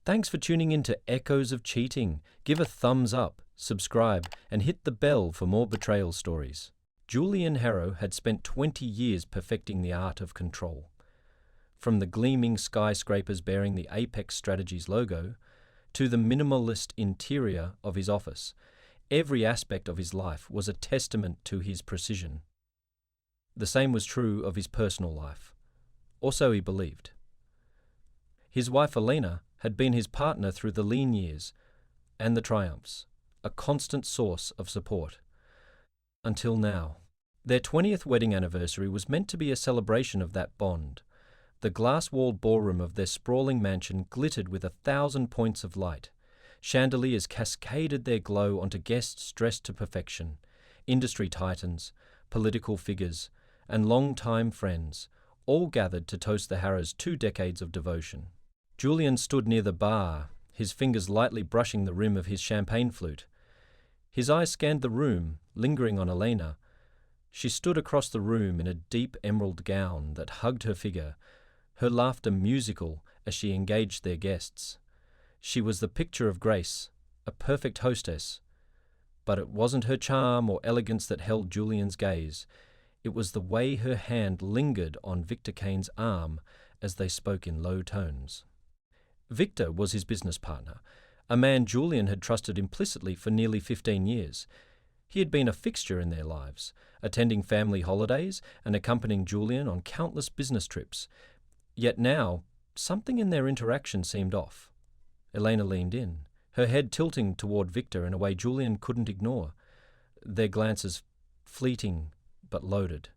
Thanks for tuning in to Echoes of Cheating. Give a thumbs up, subscribe, and hit the bell for more betrayal stories. Julian Harrow had spent 20 years perfecting the art of control. From the gleaming skyscrapers bearing the Apex Strategies logo, to the minimalist interior of his office, every aspect of his life was a testament to his precision. The same was true of his personal life, or so he believed. His wife Elena had been his partner through the lean years and the triumphs, a constant source of support. Until now. Their 20th wedding anniversary was meant to be a celebration of that bond. The glass-walled ballroom of their sprawling mansion glittered with 1,000 points of light. Chandeliers cascaded their glow onto guests dressed to perfection, industry titans, political figures, and long-time friends, all gathered to toast the Harrows' 2 decades of devotion. Julian stood near the bar, his fingers lightly brushing the rim of his champagne flute. His eyes scanned the room, lingering on Elena. She stood across the room in a deep emerald gown that hugged her figure, her laughter musical as she engaged their guests. She was the picture of grace, a perfect hostess. But it wasn't her charm or elegance that held Julian's gaze. It was the way her hand lingered on Victor Kane's arm as they spoke in low tones. Victor was his business partner, a man Julian had trusted implicitly for nearly 15 years. He had been a fixture in their lives, attending family holidays and accompanying Julian on countless business trips. Yet now, something in their interaction seemed off. Elena leaned in, her head tilting toward Victor in a way Julian couldn't ignore, their glances fleeting but loaded.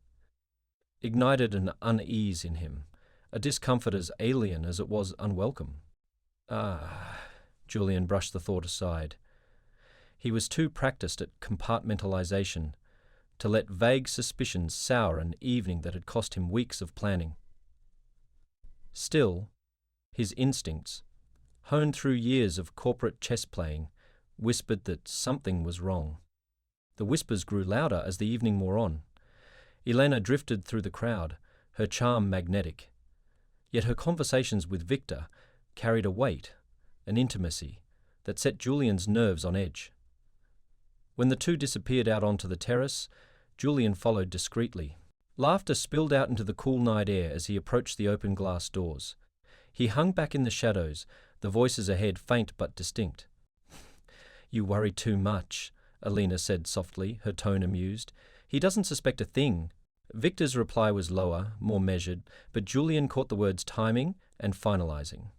Ignited an unease in him, a discomfort as alien as it was unwelcome. Julian brushed the thought aside. He was too practiced at compartmentalization to let vague suspicions sour an evening that had cost him weeks of planning. Still, his instincts, honed through years of corporate chess playing, whispered that something was wrong. The whispers grew louder as the evening wore on. Elena drifted through the crowd, her charm magnetic. Yet her conversations with Victor carried a weight, an intimacy, that set Julian's nerves on edge. When the two disappeared out onto the terrace, Julian followed discreetly. Laughter spilled out into the cool night air as he approached the open glass doors. He hung back in the shadows, the voices ahead faint but distinct. "You worry too much," Elena said softly, her tone amused. "He doesn't suspect a thing." Victor's reply was lower, more measured, but Julian caught the words timing and finalizing.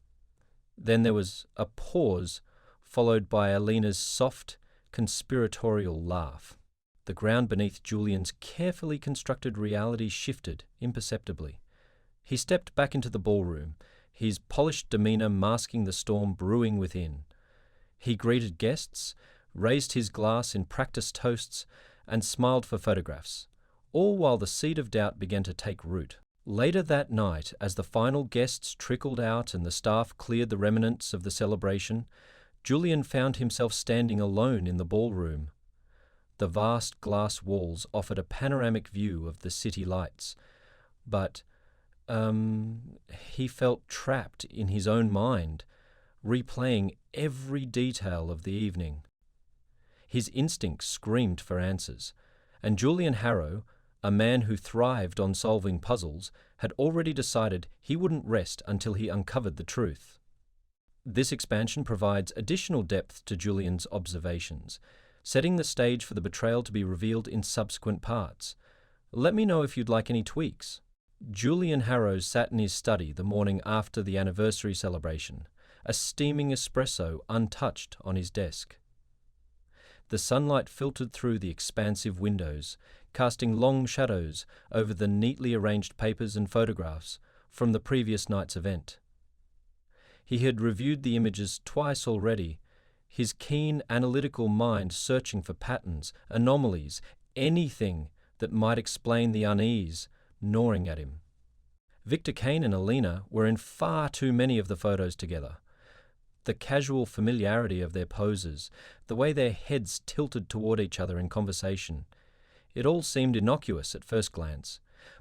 Then there was a pause, followed by Elena's soft, conspiratorial laugh. The ground beneath Julian's carefully constructed reality shifted imperceptibly. He stepped back into the ballroom, his polished demeanor masking the storm brewing within. He greeted guests, raised his glass in practiced toasts, and smiled for photographs, all while the seed of doubt began to take root. Later that night, as the final guests trickled out and the staff cleared the remnants of the celebration, Julian found himself standing alone in the ballroom. The vast glass walls offered a panoramic view of the city lights, but he felt trapped in his own mind, replaying every detail of the evening. His instincts screamed for answers, and Julian Harrow, a man who thrived on solving puzzles, had already decided he wouldn't rest until he uncovered the truth. This expansion provides additional depth to Julian's observations, setting the stage for the betrayal to be revealed in subsequent parts. Let me know if you'd like any tweaks. Julian Harrow sat in his study the morning after the anniversary celebration, a steaming espresso untouched on his desk. The sunlight filtered through the expansive windows, casting long shadows over the neatly arranged papers and photographs from the previous night's event. He had reviewed the images twice already, his keen analytical mind searching for patterns, anomalies, anything that might explain the unease gnawing at him. Victor Kane and Elena were in far too many of the photos together. The casual familiarity of their poses, the way their heads tilted toward each other in conversation, it all seemed innocuous at first glance,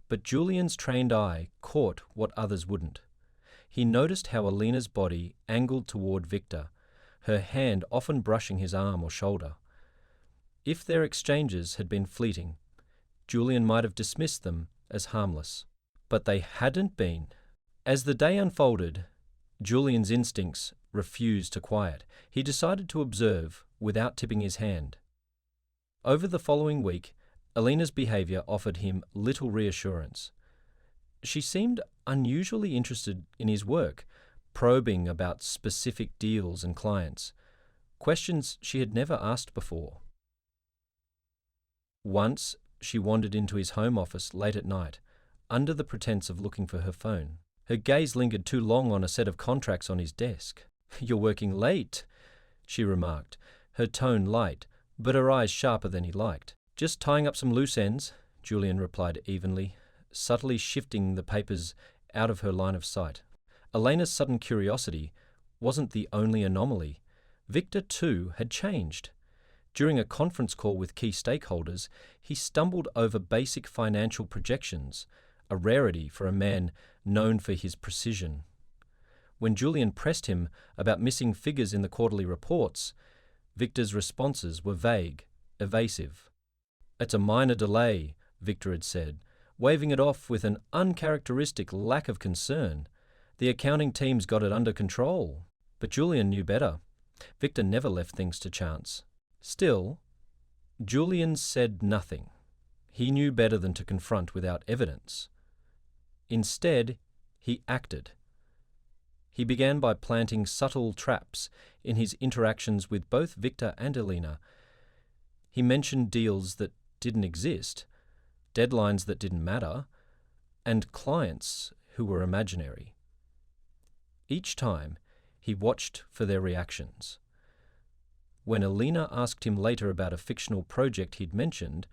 but Julian's trained eye caught what others wouldn't. He noticed how Alina's body angled toward Victor, her hand often brushing his arm or shoulder. If their exchanges had been fleeting, Julian might have dismissed them as harmless. But they hadn't been. As the day unfolded, Julian's instincts refused to quiet. He decided to observe without tipping his hand. Over the following week, Alina's behavior offered him little reassurance. She seemed unusually interested in his work, probing about specific deals and clients, questions she had never asked before. Once, she wandered into his home office late at night, under the pretense of looking for her phone. Her gaze lingered too long on a set of contracts on his desk. "You're working late," she remarked, her tone light, but her eyes sharper than he liked. "Just tying up some loose ends," Julian replied evenly, subtly shifting the papers out of her line of sight. Elena's sudden curiosity wasn't the only anomaly. Victor, too, had changed. During a conference call with key stakeholders, he stumbled over basic financial projections, a rarity for a man known for his precision. When Julian pressed him about missing figures in the quarterly reports, Victor's responses were vague, evasive. "It's a minor delay," Victor had said, waving it off with an uncharacteristic lack of concern. "The accounting team's got it under control." But Julian knew better. Victor never left things to chance. Still, Julian said nothing. He knew better than to confront without evidence. Instead, he acted. He began by planting subtle traps in his interactions with both Victor and Alina. He mentioned deals that didn't exist, deadlines that didn't matter, and clients who were imaginary. Each time, he watched for their reactions. When Alina asked him later about a fictional project he'd mentioned,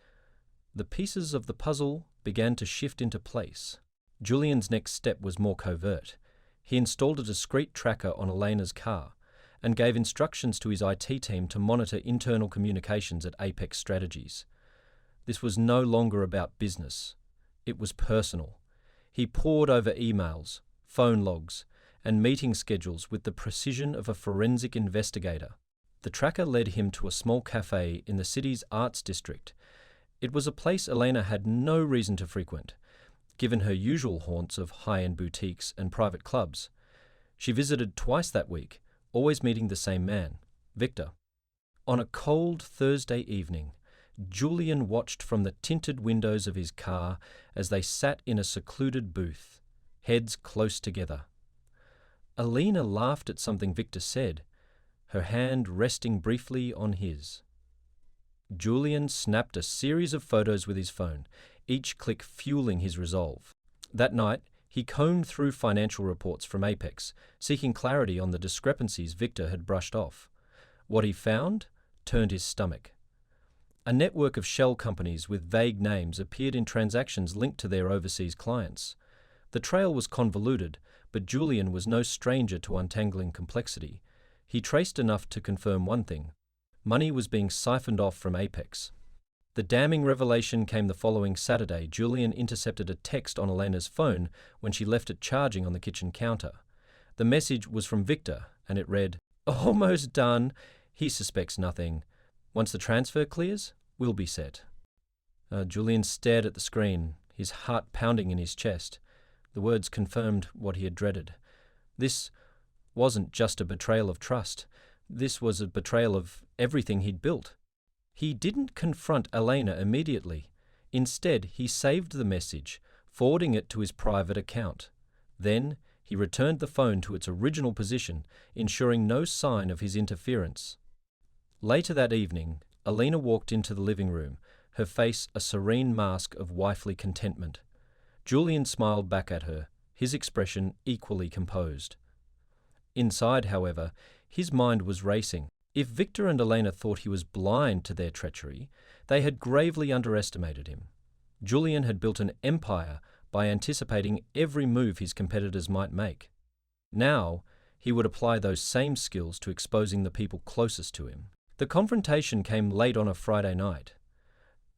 the pieces of the puzzle began to shift into place. Julian's next step was more covert. He installed a discreet tracker on Elena's car and gave instructions to his IT team to monitor internal communications at Apex Strategies. This was no longer about business. It was personal. He pored over emails, phone logs, and meeting schedules with the precision of a forensic investigator. The tracker led him to a small cafe in the city's arts district. It was a place Elena had no reason to frequent, given her usual haunts of high-end boutiques and private clubs. She visited twice that week, always meeting the same man, Victor. On a cold Thursday evening, Julian watched from the tinted windows of his car as they sat in a secluded booth, heads close together. Alina laughed at something Victor said, her hand resting briefly on his. Julian snapped a series of photos with his phone, each click fueling his resolve. That night, he combed through financial reports from Apex, seeking clarity on the discrepancies Victor had brushed off. What he found turned his stomach. A network of shell companies with vague names appeared in transactions linked to their overseas clients. The trail was convoluted, but Julian was no stranger to untangling complexity. He traced enough to confirm one thing. Money was being siphoned off from Apex. The damning revelation came the following Saturday. Julian intercepted a text on Elena's phone when she left it charging on the kitchen counter. The message was from Victor, and it read, "Almost done. He suspects nothing. Once the transfer clears, we'll be set." Julian stared at the screen, his heart pounding in his chest. The words confirmed what he had dreaded. This wasn't just a betrayal of trust. This was a betrayal of everything he'd built. He didn't confront Elena immediately. Instead, he saved the message, forwarding it to his private account. Then, he returned the phone to its original position, ensuring no sign of his interference. Later that evening, Elena walked into the living room, her face a serene mask of wifely contentment. Julian smiled back at her, his expression equally composed. Inside, however, his mind was racing. If Victor and Elena thought he was blind to their treachery, they had gravely underestimated him. Julian had built an empire by anticipating every move his competitors might make. Now, he would apply those same skills to exposing the people closest to him. The confrontation came late on a Friday night.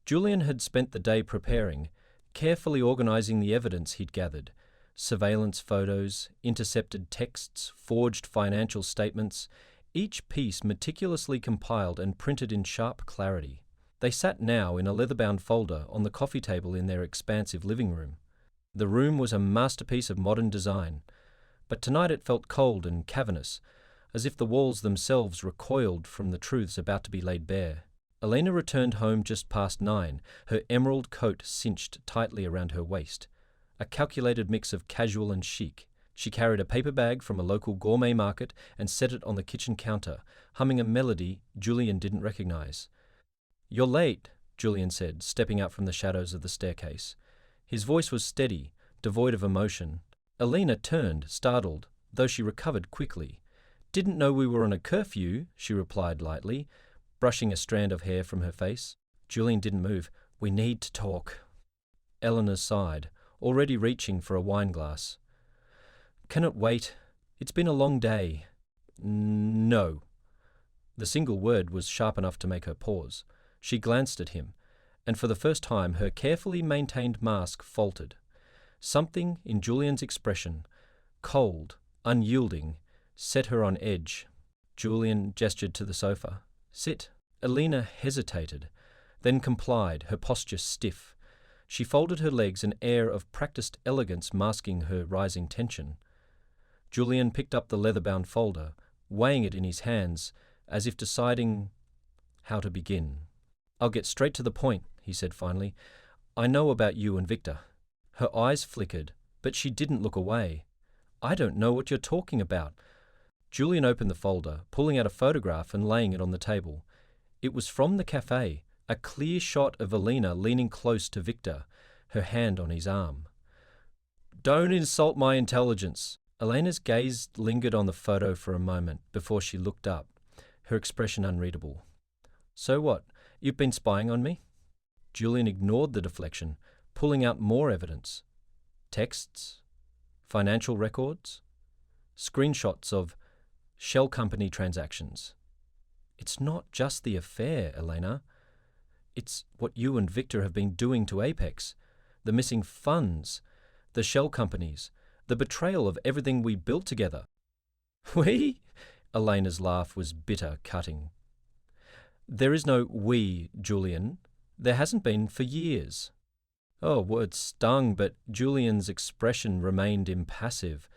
Julian had spent the day preparing, carefully organizing the evidence he'd gathered, Surveillance photos, intercepted texts, forged financial statements, each piece meticulously compiled and printed in sharp clarity. They sat now in a leather-bound folder on the coffee table in their expansive living room. The room was a masterpiece of modern design, but tonight it felt cold and cavernous, as if the walls themselves recoiled from the truths about to be laid bare. Elena returned home just past 9, her emerald coat cinched tightly around her waist, a calculated mix of casual and chic. She carried a paper bag from a local gourmet market and set it on the kitchen counter, humming a melody Julian didn't recognize. "You're late," Julian said, stepping out from the shadows of the staircase. His voice was steady, devoid of emotion. Elena turned, startled, though she recovered quickly. "Didn't know we were on a curfew," she replied lightly, brushing a strand of hair from her face. Julian didn't move. "We need to talk." Eleanor sighed, already reaching for a wine glass. "Can it wait? It's been a long day." "No." The single word was sharp enough to make her pause. She glanced at him, and for the first time her carefully maintained mask faltered. Something in Julian's expression, cold, unyielding, set her on edge. Julian gestured to the sofa. "Sit." Elena hesitated, then complied, her posture stiff. She folded her legs, an air of practiced elegance masking her rising tension. Julian picked up the leather-bound folder, weighing it in his hands, as if deciding how to begin. "I'll get straight to the point," he said finally. "I know about you and Victor." Her eyes flickered, but she didn't look away. "I don't know what you're talking about." Julian opened the folder, pulling out a photograph and laying it on the table. It was from the cafe, a clear shot of Elena leaning close to Victor, her hand on his arm. "Don't insult my intelligence." Elena's gaze lingered on the photo for a moment before she looked up, her expression unreadable. "So what? You've been spying on me?" Julian ignored the deflection, pulling out more evidence. Texts, financial records, screenshots of shell company transactions. "It's not just the affair, Elena. It's what you and Victor have been doing to Apex. The missing funds, the shell companies, the betrayal of everything we built together." "We?" Elena's laugh was bitter, cutting. "There is no we, Julian. There hasn't been for years." Oh, words stung, but Julian's expression remained impassive.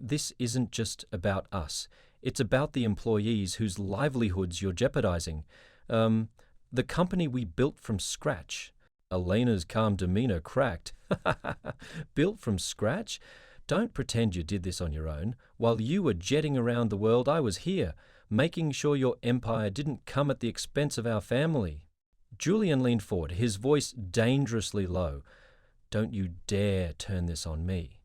This isn't just about us. It's about the employees whose livelihoods you're jeopardizing. The company we built from scratch." Elena's calm demeanor cracked. "Built from scratch? Don't pretend you did this on your own. While you were jetting around the world, I was here, making sure your empire didn't come at the expense of our family." Julian leaned forward, his voice dangerously low. "Don't you dare turn this on me.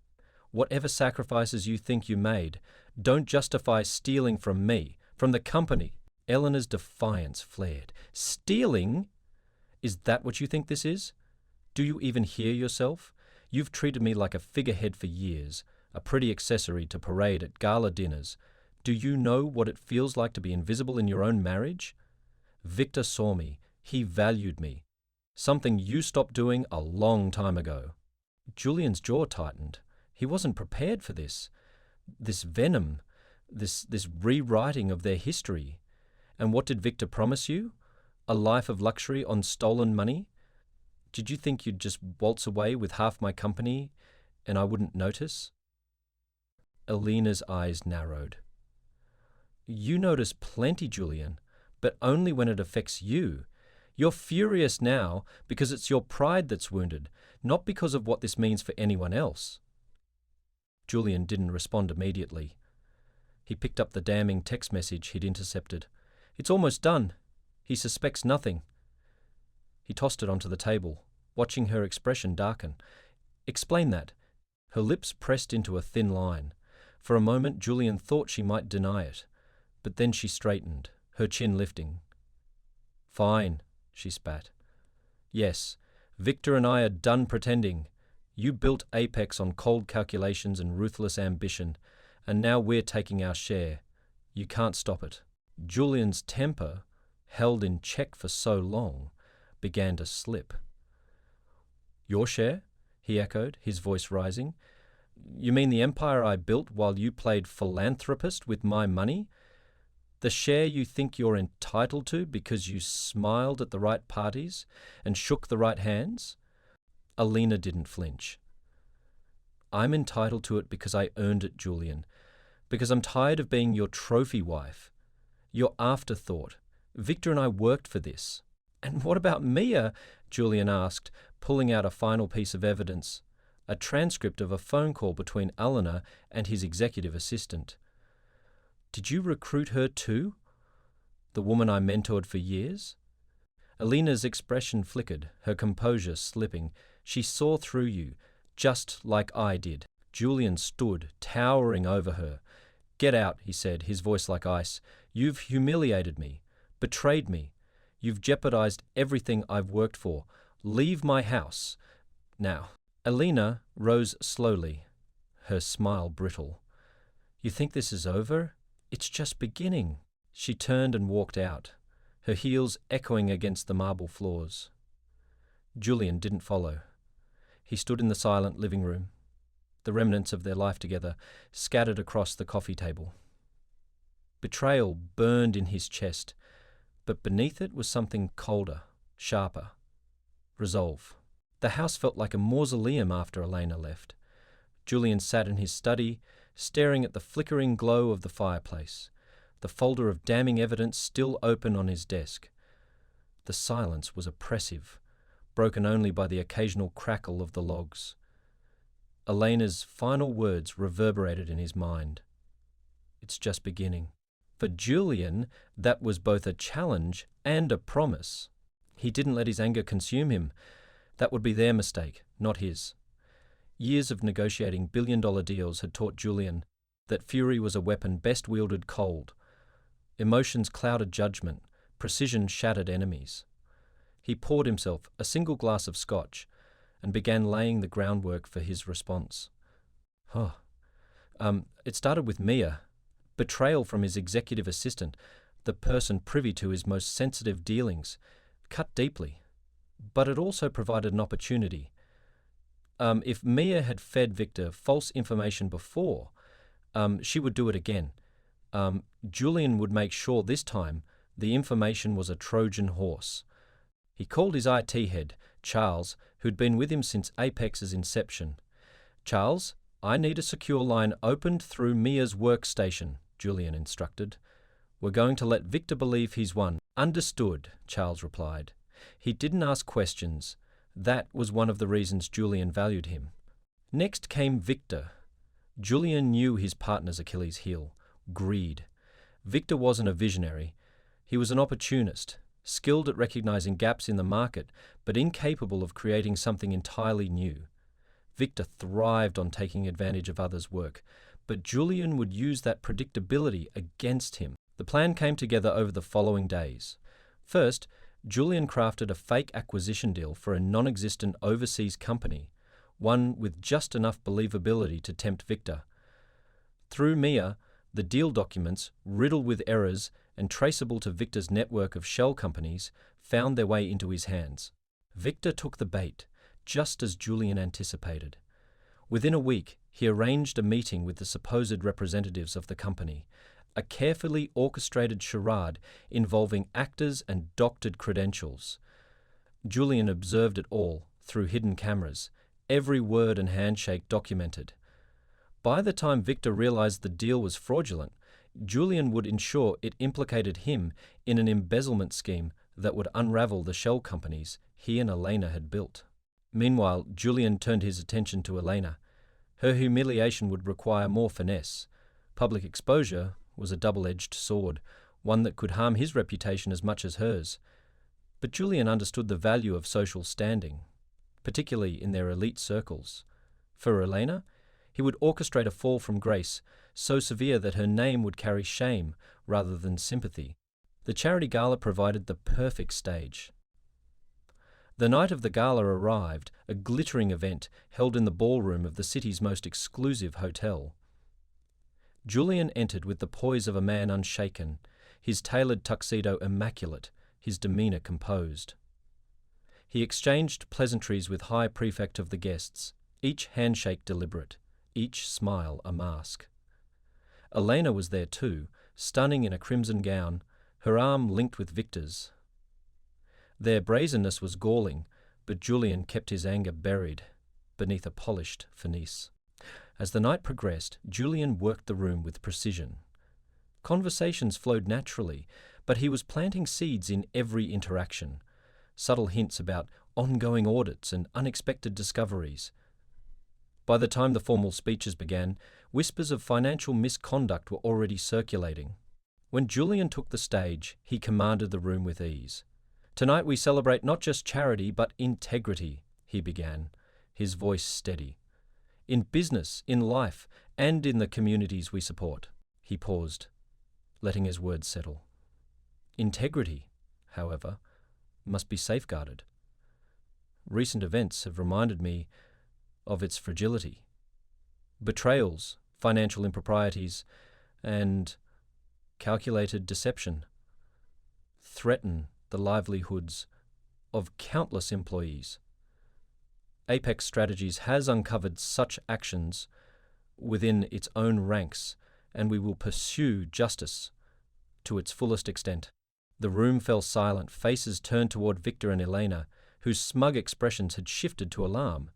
Whatever sacrifices you think you made, don't justify stealing from me, from the company." Eleanor's defiance flared. "Stealing? Is that what you think this is? Do you even hear yourself? You've treated me like a figurehead for years, a pretty accessory to parade at gala dinners. Do you know what it feels like to be invisible in your own marriage? Victor saw me. He valued me. Something you stopped doing a long time ago." Julian's jaw tightened. He wasn't prepared for this. This venom, this rewriting of their history. And what did Victor promise you? A life of luxury on stolen money? Did you think you'd just waltz away with half my company and I wouldn't notice? Elena's eyes narrowed. "You notice plenty, Julian, but only when it affects you. You're furious now because it's your pride that's wounded, not because of what this means for anyone else." Julian didn't respond immediately. He picked up the damning text message he'd intercepted. "It's almost done. He suspects nothing." He tossed it onto the table, watching her expression darken. "Explain that." Her lips pressed into a thin line. For a moment Julian thought she might deny it, but then she straightened, her chin lifting. "Fine," she spat. "Yes, Victor and I are done pretending. You built Apex on cold calculations and ruthless ambition, and now we're taking our share. You can't stop it." Julian's temper, held in check for so long, began to slip. "Your share?" he echoed, his voice rising. You mean the empire I built while you played philanthropist with my money? The share you think you're entitled to because you smiled at the right parties and shook the right hands? Alina didn't flinch. I'm entitled to it because I earned it, Julian. Because I'm tired of being your trophy wife. Your afterthought. Victor and I worked for this. And what about Mia? Julian asked, pulling out a final piece of evidence. A transcript of a phone call between Alina and his executive assistant. Did you recruit her too? The woman I mentored for years? Alina's expression flickered, her composure slipping. She saw through you, just like I did. Julian stood, towering over her. Get out, he said, his voice like ice. You've humiliated me, betrayed me. You've jeopardized everything I've worked for. Leave my house. Now. Alina rose slowly, her smile brittle. You think this is over? It's just beginning. She turned and walked out, her heels echoing against the marble floors. Julian didn't follow. He stood in the silent living room, the remnants of their life together scattered across the coffee table. Betrayal burned in his chest, but beneath it was something colder, sharper. Resolve. The house felt like a mausoleum after Alina left. Julian sat in his study, staring at the flickering glow of the fireplace, the folder of damning evidence still open on his desk. The silence was oppressive, broken only by the occasional crackle of the logs. Elena's final words reverberated in his mind. It's just beginning. For Julian, that was both a challenge and a promise. He didn't let his anger consume him. That would be their mistake, not his. Years of negotiating billion-dollar deals had taught Julian that fury was a weapon best wielded cold. Emotions clouded judgment, precision shattered enemies. He poured himself a single glass of scotch and began laying the groundwork for his response. It started with Mia. Betrayal from his executive assistant, the person privy to his most sensitive dealings, cut deeply. But it also provided an opportunity. If Mia had fed Victor false information before, she would do it again. Julian would make sure this time the information was a Trojan horse. He called his IT head, Charles, who'd been with him since Apex's inception. Charles, I need a secure line opened through Mia's workstation, Julian instructed. We're going to let Victor believe he's won. Understood, Charles replied. He didn't ask questions. That was one of the reasons Julian valued him. Next came Victor. Julian knew his partner's Achilles heel, greed. Victor wasn't a visionary. He was an opportunist, skilled at recognizing gaps in the market, but incapable of creating something entirely new. Victor thrived on taking advantage of others' work, but Julian would use that predictability against him. The plan came together over the following days. First, Julian crafted a fake acquisition deal for a non-existent overseas company, one with just enough believability to tempt Victor. Through Mia, the deal documents, riddled with errors and traceable to Victor's network of shell companies, found their way into his hands. Victor took the bait, just as Julian anticipated. Within a week, he arranged a meeting with the supposed representatives of the company, a carefully orchestrated charade involving actors and doctored credentials. Julian observed it all through hidden cameras, every word and handshake documented. By the time Victor realized the deal was fraudulent, Julian would ensure it implicated him in an embezzlement scheme that would unravel the shell companies he and Elena had built. Meanwhile, Julian turned his attention to Elena. Her humiliation would require more finesse. Public exposure was a double-edged sword, one that could harm his reputation as much as hers. But Julian understood the value of social standing, particularly in their elite circles. For Elena, he would orchestrate a fall from grace, so severe that her name would carry shame rather than sympathy. The charity gala provided the perfect stage. The night of the gala arrived, a glittering event held in the ballroom of the city's most exclusive hotel. Julian entered with the poise of a man unshaken, his tailored tuxedo immaculate, his demeanour composed. He exchanged pleasantries with High Prefect of the guests, each handshake deliberate, each smile a mask. Elena was there too, stunning in a crimson gown, her arm linked with Victor's. Their brazenness was galling, but Julian kept his anger buried beneath a polished finesse. As the night progressed, Julian worked the room with precision. Conversations flowed naturally, but he was planting seeds in every interaction, subtle hints about ongoing audits and unexpected discoveries. By the time the formal speeches began, whispers of financial misconduct were already circulating. When Julian took the stage, he commanded the room with ease. "Tonight we celebrate not just charity, but integrity," he began, his voice steady. "In business, in life, and in the communities we support." He paused, letting his words settle. Integrity, however, must be safeguarded. Recent events have reminded me of its fragility. Betrayals, financial improprieties, and calculated deception threaten the livelihoods of countless employees. Apex Strategies has uncovered such actions within its own ranks, and we will pursue justice to its fullest extent. The room fell silent, faces turned toward Victor and Elena, whose smug expressions had shifted to alarm.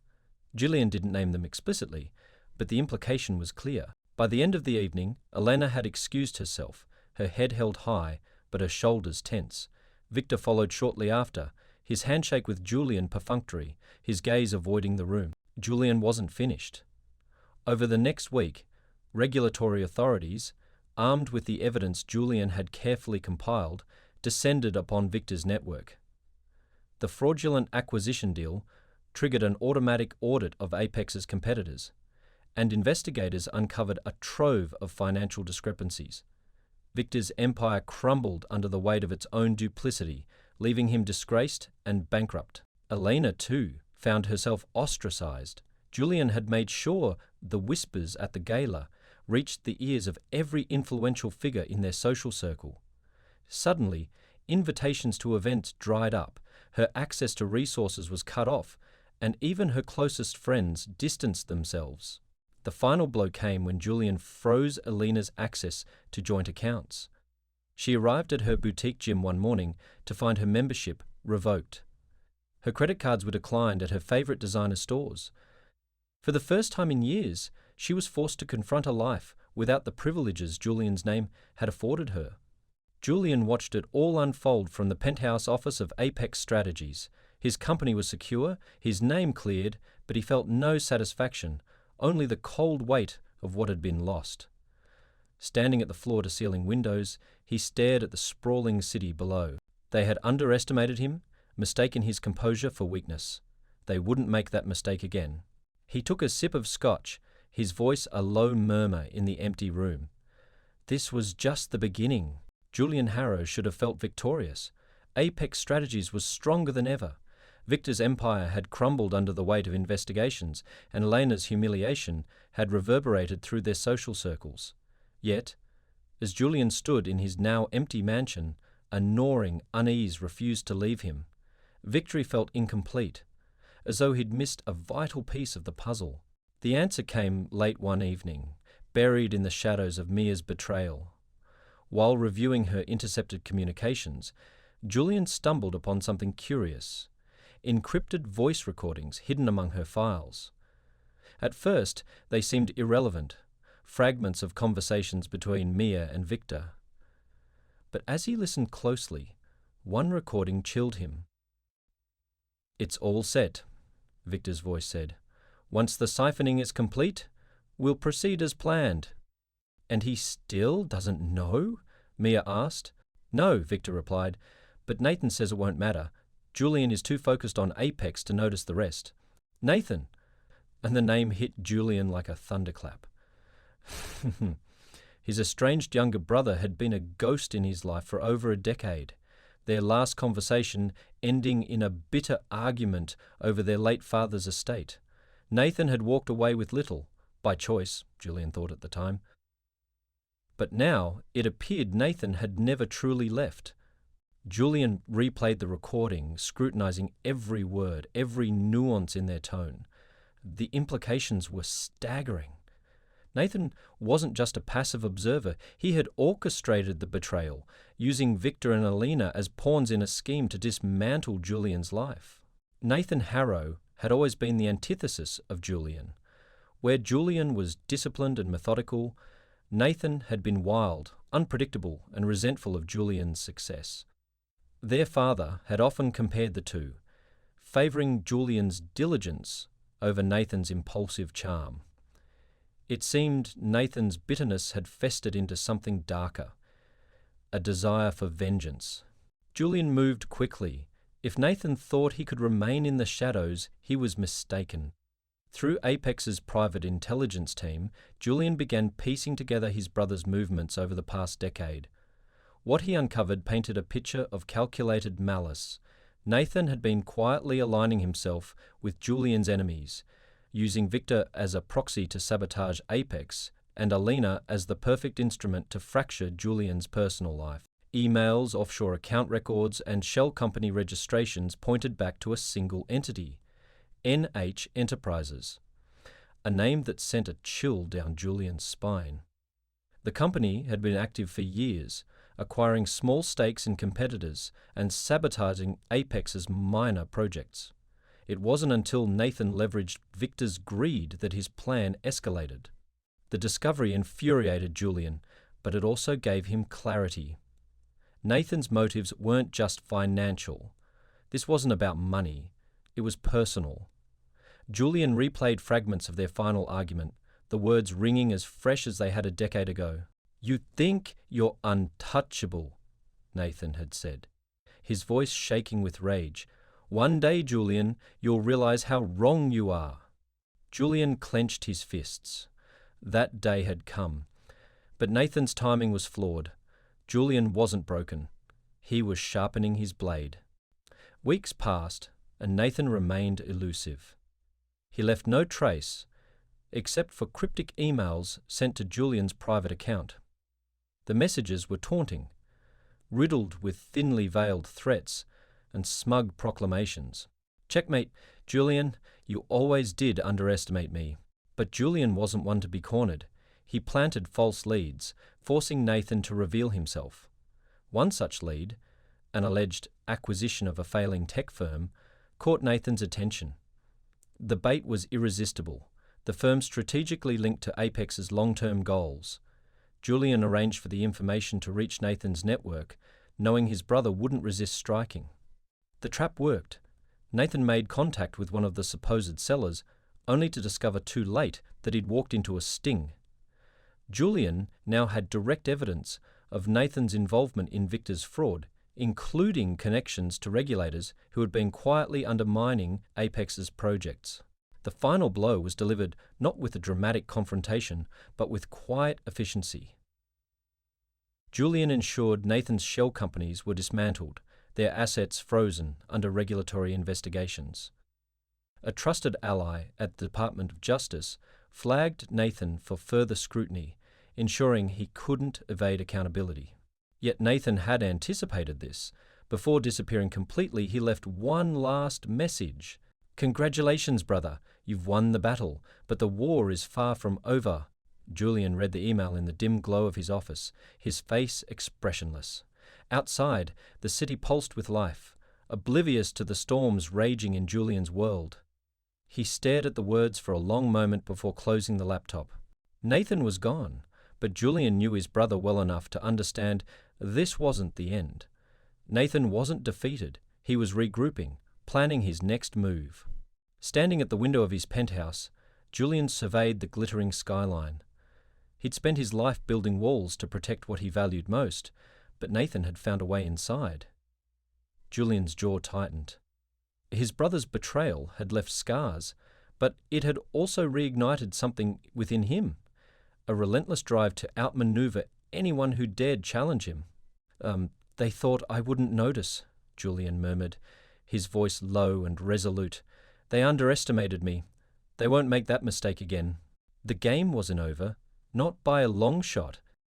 Julian didn't name them explicitly, but the implication was clear. By the end of the evening, Elena had excused herself, her head held high, but her shoulders tense. Victor followed shortly after, his handshake with Julian perfunctory, his gaze avoiding the room. Julian wasn't finished. Over the next week, regulatory authorities, armed with the evidence Julian had carefully compiled, descended upon Victor's network. The fraudulent acquisition deal triggered an automatic audit of Apex's competitors, and investigators uncovered a trove of financial discrepancies. Victor's empire crumbled under the weight of its own duplicity, leaving him disgraced and bankrupt. Elena, too, found herself ostracized. Julian had made sure the whispers at the gala reached the ears of every influential figure in their social circle. Suddenly, invitations to events dried up, her access to resources was cut off, and even her closest friends distanced themselves. The final blow came when Julian froze Elena's access to joint accounts. She arrived at her boutique gym one morning to find her membership revoked. Her credit cards were declined at her favorite designer stores. For the first time in years, she was forced to confront a life without the privileges Julian's name had afforded her. Julian watched it all unfold from the penthouse office of Apex Strategies. His company was secure, his name cleared, but he felt no satisfaction, only the cold weight of what had been lost. Standing at the floor-to-ceiling windows, he stared at the sprawling city below. They had underestimated him, mistaken his composure for weakness. They wouldn't make that mistake again. He took a sip of scotch, his voice a low murmur in the empty room. This was just the beginning. Julian Harrow should have felt victorious. Apex Strategies was stronger than ever. Victor's empire had crumbled under the weight of investigations, and Elena's humiliation had reverberated through their social circles. Yet, as Julian stood in his now empty mansion, a gnawing unease refused to leave him. Victory felt incomplete, as though he'd missed a vital piece of the puzzle. The answer came late one evening, buried in the shadows of Mia's betrayal. While reviewing her intercepted communications, Julian stumbled upon something curious: encrypted voice recordings hidden among her files. At first, they seemed irrelevant, fragments of conversations between Mia and Victor. But as he listened closely, one recording chilled him. "It's all set," Victor's voice said. "Once the siphoning is complete, we'll proceed as planned." "And he still doesn't know?" Mia asked. "No," Victor replied, "but Nathan says it won't matter. Julian is too focused on Apex to notice the rest." "Nathan!" And the name hit Julian like a thunderclap. His estranged younger brother had been a ghost in his life for over a decade, their last conversation ending in a bitter argument over their late father's estate. Nathan had walked away with little, by choice, Julian thought at the time. But now it appeared Nathan had never truly left. Julian replayed the recording, scrutinizing every word, every nuance in their tone. The implications were staggering. Nathan wasn't just a passive observer, he had orchestrated the betrayal, using Victor and Alina as pawns in a scheme to dismantle Julian's life. Nathan Harrow had always been the antithesis of Julian. Where Julian was disciplined and methodical, Nathan had been wild, unpredictable, and resentful of Julian's success. Their father had often compared the two, favouring Julian's diligence over Nathan's impulsive charm. It seemed Nathan's bitterness had festered into something darker, a desire for vengeance. Julian moved quickly. If Nathan thought he could remain in the shadows, he was mistaken. Through Apex's private intelligence team, Julian began piecing together his brother's movements over the past decade. What he uncovered painted a picture of calculated malice. Nathan had been quietly aligning himself with Julian's enemies, using Victor as a proxy to sabotage Apex, and Alina as the perfect instrument to fracture Julian's personal life. Emails, offshore account records, and shell company registrations pointed back to a single entity, NH Enterprises, a name that sent a chill down Julian's spine. The company had been active for years, acquiring small stakes in competitors and sabotaging Apex's minor projects. It wasn't until Nathan leveraged Victor's greed that his plan escalated. The discovery infuriated Julian, but it also gave him clarity. Nathan's motives weren't just financial. This wasn't about money. It was personal. Julian replayed fragments of their final argument, the words ringing as fresh as they had a decade ago. "You think you're untouchable," Nathan had said, his voice shaking with rage. "One day, Julian, you'll realize how wrong you are." Julian clenched his fists. That day had come. But Nathan's timing was flawed. Julian wasn't broken. He was sharpening his blade. Weeks passed, and Nathan remained elusive. He left no trace, except for cryptic emails sent to Julian's private account. The messages were taunting, riddled with thinly veiled threats and smug proclamations. "Checkmate, Julian, you always did underestimate me." But Julian wasn't one to be cornered. He planted false leads, forcing Nathan to reveal himself. One such lead, an alleged acquisition of a failing tech firm, caught Nathan's attention. The bait was irresistible. The firm strategically linked to Apex's long-term goals. Julian arranged for the information to reach Nathan's network, knowing his brother wouldn't resist striking. The trap worked. Nathan made contact with one of the supposed sellers, only to discover too late that he'd walked into a sting. Julian now had direct evidence of Nathan's involvement in Victor's fraud, including connections to regulators who had been quietly undermining Apex's projects. The final blow was delivered not with a dramatic confrontation, but with quiet efficiency. Julian ensured Nathan's shell companies were dismantled, their assets frozen under regulatory investigations. A trusted ally at the Department of Justice flagged Nathan for further scrutiny, ensuring he couldn't evade accountability. Yet Nathan had anticipated this. Before disappearing completely, he left one last message. "Congratulations, brother. You've won the battle, but the war is far from over." Julian read the email in the dim glow of his office, his face expressionless. Outside, the city pulsed with life, oblivious to the storms raging in Julian's world. He stared at the words for a long moment before closing the laptop. Nathan was gone, but Julian knew his brother well enough to understand this wasn't the end. Nathan wasn't defeated. He was regrouping, planning his next move. Standing at the window of his penthouse, Julian surveyed the glittering skyline. He'd spent his life building walls to protect what he valued most, but Nathan had found a way inside. Julian's jaw tightened. His brother's betrayal had left scars, but it had also reignited something within him, a relentless drive to outmaneuver anyone who dared challenge him. They thought I wouldn't notice," Julian murmured, his voice low and resolute. "They underestimated me. They won't make that mistake again." The game wasn't over, not by a long shot.